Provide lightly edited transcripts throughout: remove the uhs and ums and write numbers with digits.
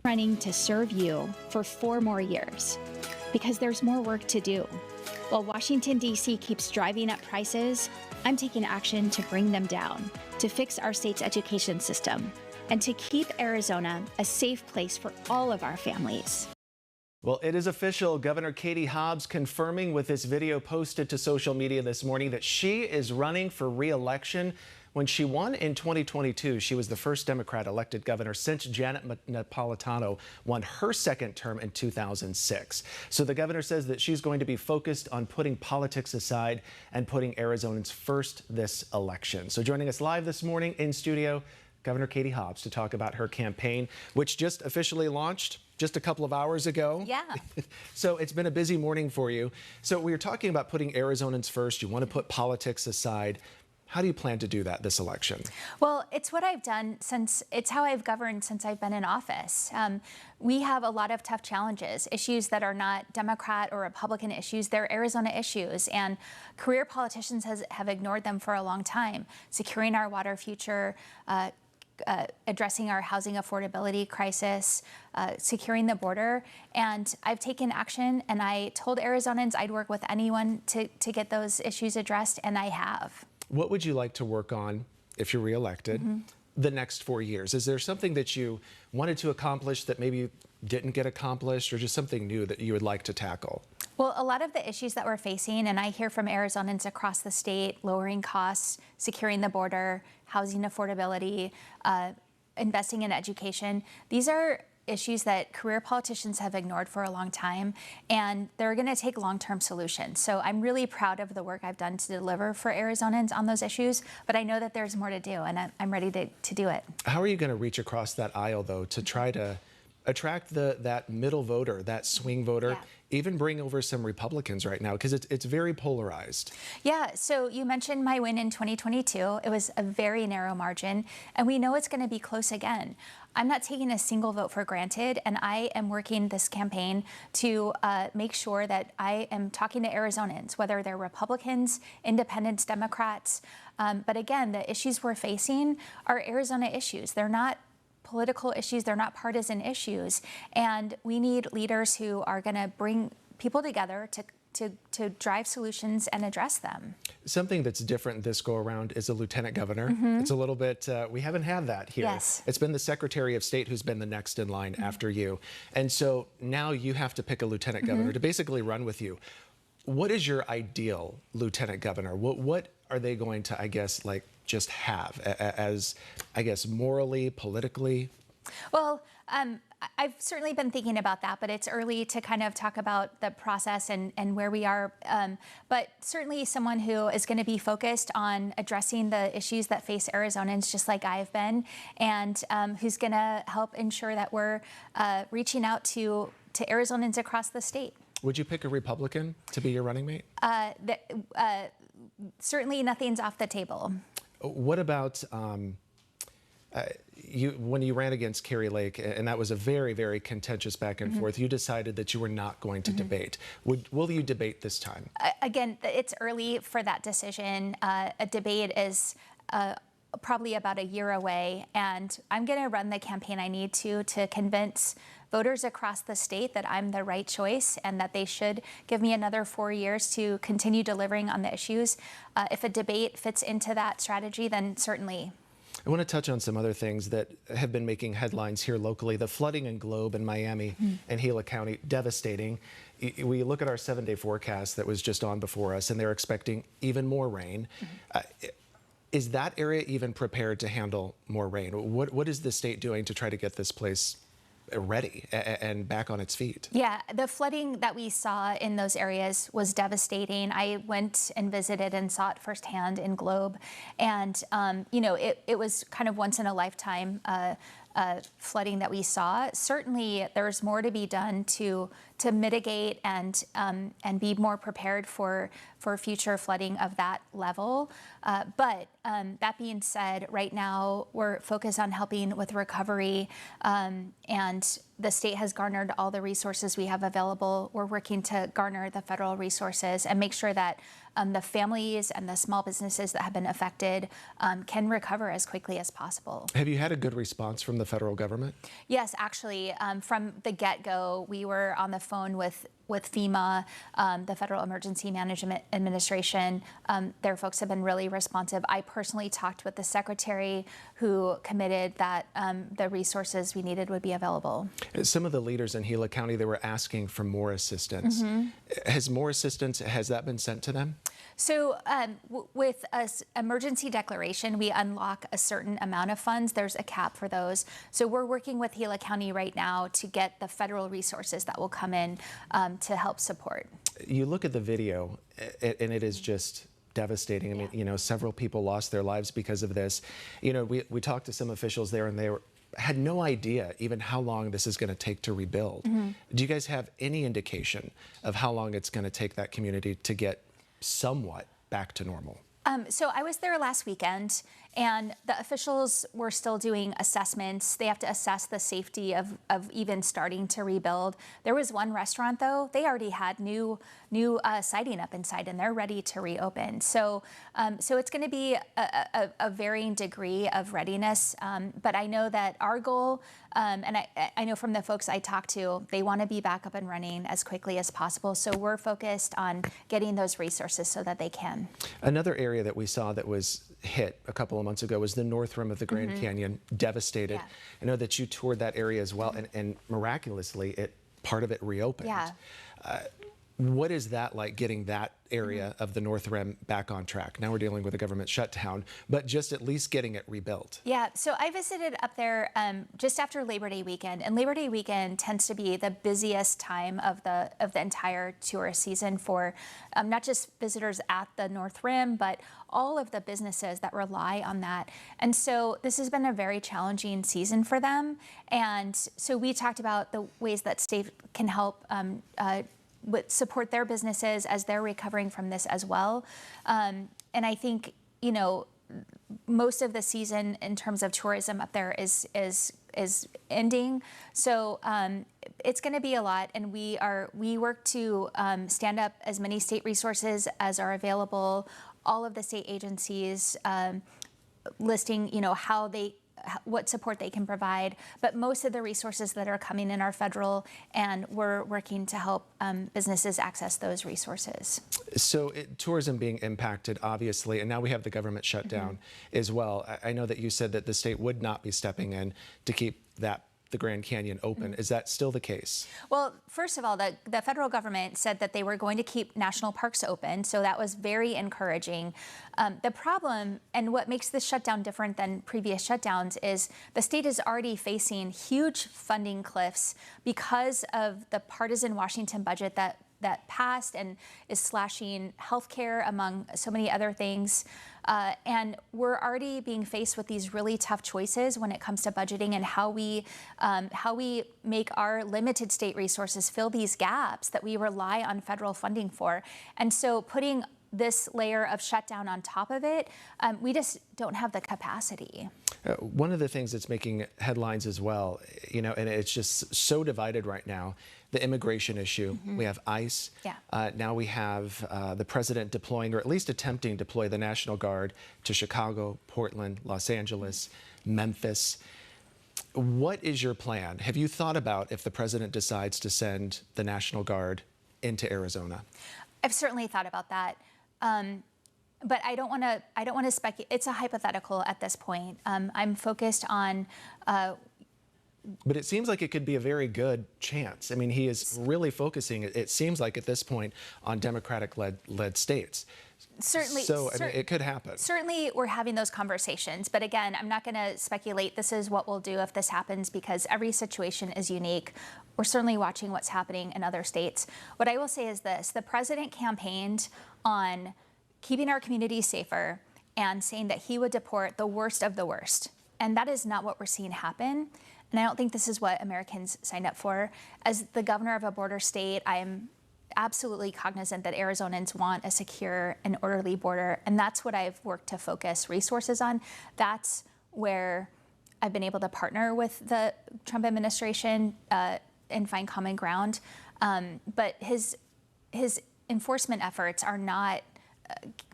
running to serve you for 4 more years because there's more work to do. While Washington, D.C. keeps driving up prices, I'm taking action to bring them down, to fix our state's education system, and to keep Arizona a safe place for all of our families. Well, it is official. Governor Katie Hobbs confirming with this video posted to social media this morning that she is running for re-election. When she won in 2022, she was the first Democrat elected governor since Janet Napolitano won her second term in 2006. So the governor says that she's going to be focused on putting politics aside and putting Arizonans first this election. So joining us live this morning in studio, Governor Katie Hobbs to talk about her campaign, which just officially launched just a couple of hours ago. Yeah. So it's been a busy morning for you. So we were talking about putting Arizonans first. You want to put politics aside. How do you plan to do that this election? Well, it's what I've done it's how I've governed since I've been in office. We have a lot of tough challenges, issues that are not Democrat or Republican issues, they're Arizona issues, and career politicians have ignored them for a long time. Securing our water future, addressing our housing affordability crisis, securing the border, and I've taken action, and I told Arizonans I'd work with anyone to get those issues addressed, and I have. What would you like to work on if you're reelected the next 4 years? Is there something that you wanted to accomplish that maybe didn't get accomplished, or just something new that you would like to tackle? Well, a lot of the issues that we're facing, and I hear from Arizonans across the state, lowering costs, securing the border, housing affordability, investing in education, these are issues that career politicians have ignored for a long time, and they're going to take long-term solutions. So I'm really proud of the work I've done to deliver for Arizonans on those issues, but I know that there's more to do, and I'm ready to do it. How are you going to reach across that aisle, though, to try to attract that middle voter, that swing voter, even bring over some Republicans right now, because it's very polarized? Yeah, so you mentioned my win in 2022. It was a very narrow margin, and we know it's going to be close again. I'm not taking a single vote for granted, and I am working this campaign to make sure that I am talking to Arizonans, whether they're Republicans, Independents, Democrats. But again, the issues we're facing are Arizona issues. They're not political issues, they're not partisan issues, and we need leaders who are going to bring people together to drive solutions and address them. Something that's different this go around is a lieutenant governor. It's a little bit, we haven't had that here. Yes. It's been the Secretary of State who's been the next in line after you. And so now you have to pick a lieutenant governor to basically run with you. What is your ideal lieutenant governor? What are they going to, I guess, like just have as, I guess, morally, politically? Well, I've certainly been thinking about that, but it's early to kind of talk about the process and where we are. But certainly someone who is going to be focused on addressing the issues that face Arizonans, just like I've been, and who's going to help ensure that we're reaching out to Arizonans across the state. Would you pick a Republican to be your running mate? Certainly nothing's off the table. What about when you ran against Kari Lake, and that was a very, very contentious back and forth, you decided that you were not going to debate. Will you debate this time? Again, it's early for that decision. A debate is probably about a year away, and I'm going to run the campaign I need to convince voters across the state that I'm the right choice and that they should give me another 4 years to continue delivering on the issues. If a debate fits into that strategy, then certainly. I want to touch on some other things that have been making headlines here locally. The flooding in Globe in Miami and Gila County, devastating. We look at our 7-day forecast that was just on before us, and they're expecting even more rain. Is that area even prepared to handle more rain? What is the state doing to try to get this place ready and back on its feet? Yeah, the flooding that we saw in those areas was devastating. I went and visited and saw it firsthand in Globe, and you know, it was kind of once in a lifetime flooding that we saw. Certainly, there's more to be done to mitigate and be more prepared for future flooding of that level. But that being said, right now we're focused on helping with recovery, and the state has garnered all the resources we have available. We're working to garner the federal resources and make sure that the families and the small businesses that have been affected can recover as quickly as possible. Have you had a good response from the federal government? Yes, actually, from the get-go, we were on the phone with FEMA, the Federal Emergency Management Administration. Their folks have been really responsive. I personally talked with the secretary, who committed that the resources we needed would be available. Some of the leaders in Gila County, they were asking for more assistance. Has more assistance, has that been sent to them? So with an emergency declaration, we unlock a certain amount of funds. There's a cap for those. So we're working with Gila County right now to get the federal resources that will come in to help support. You look at the video, and it is just devastating. I mean, you know, several people lost their lives because of this. You know, we talked to some officials there, and they had no idea even how long this is going to take to rebuild. Do you guys have any indication of how long it's going to take that community to get somewhat back to normal? So I was there last weekend, and the officials were still doing assessments. They have to assess the safety of even starting to rebuild. There was one restaurant, though, they already had new siding up inside, and they're ready to reopen. So it's going to be a varying degree of readiness. But I know that our goal, and I know from the folks I talked to, they want to be back up and running as quickly as possible. So we're focused on getting those resources so that they can. Another area that we saw that was hit a couple of months ago was the north rim of the Grand Canyon, devastated. Yeah. I know that you toured that area as well, and miraculously, part of it reopened. Yeah. What is that like, getting that area of the North Rim back on track? Now we're dealing with a government shutdown, but just at least getting it rebuilt. Yeah, so I visited up there just after Labor Day weekend, and Labor Day weekend tends to be the busiest time of the entire tourist season for not just visitors at the North Rim, but all of the businesses that rely on that. And so this has been a very challenging season for them. And so we talked about the ways that state can help support their businesses as they're recovering from this as well. And I think, you know, most of the season in terms of tourism up there is ending. So it's going to be a lot, and we work to stand up as many state resources as are available. All of the state agencies listing, you know, what support they can provide, but most of the resources that are coming in are federal, and we're working to help businesses access those resources. So tourism being impacted, obviously, and now we have the government shutdown as well. I know that you said that the state would not be stepping in to keep the Grand Canyon open. Is that still the case? Well, first of all, the federal government said that they were going to keep national parks open, so that was very encouraging. The problem, and what makes this shutdown different than previous shutdowns, is the state is already facing huge funding cliffs because of the partisan Washington budget that passed and is slashing healthcare, among so many other things. And we're already being faced with these really tough choices when it comes to budgeting and how we make our limited state resources fill these gaps that we rely on federal funding for. And so putting this layer of shutdown on top of it, we just don't have the capacity. One of the things that's making headlines as well, you know, and it's just so divided right now, the immigration issue. We have ICE. Yeah. Now we have the president deploying, or at least attempting to deploy, the National Guard to Chicago, Portland, Los Angeles, Memphis. What is your plan? Have you thought about if the president decides to send the National Guard into Arizona? I've certainly thought about that. But I don't want to speculate. It's a hypothetical at this point. I'm focused on. But it seems like it could be a very good chance. I mean, he is really focusing, it seems like at this point, on Democratic-led states. Certainly. So I mean, it could happen. Certainly, we're having those conversations. But again, I'm not going to speculate this is what we'll do if this happens, because every situation is unique. We're certainly watching what's happening in other states. What I will say is this: the president campaigned on keeping our communities safer and saying that he would deport the worst of the worst. And that is not what we're seeing happen. and I don't think this is what Americans signed up for. As the governor of a border state, I am absolutely cognizant that Arizonans want a secure and orderly border, and that's what I've worked to focus resources on. That's where I've been able to partner with the Trump administration and find common ground. But his enforcement efforts are not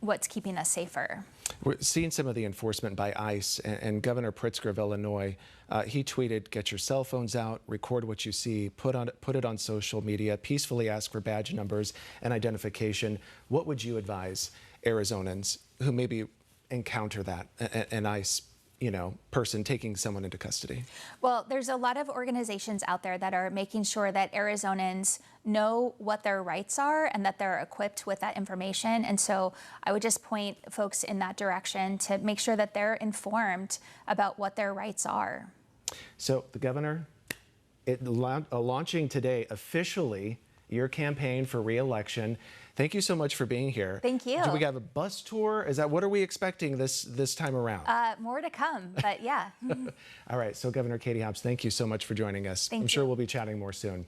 what's keeping us safer. We're seeing some of the enforcement by ICE, and Governor Pritzker of Illinois, he tweeted, "Get your cell phones out, record what you see, put it on social media, peacefully ask for badge numbers and identification." What would you advise Arizonans who maybe encounter that, an ICE person taking someone into custody? Well, there's a lot of organizations out there that are making sure that Arizonans know what their rights are and that they're equipped with that information. And so I would just point folks in that direction to make sure that they're informed about what their rights are. So the governor, launching today officially your campaign for re-election. Thank you so much for being here. Thank you. Do we have a bus tour? What are we expecting this time around? More to come, but yeah. All right, so Governor Katie Hobbs, thank you so much for joining us. Thank I'm you. sure we'll be chatting more soon.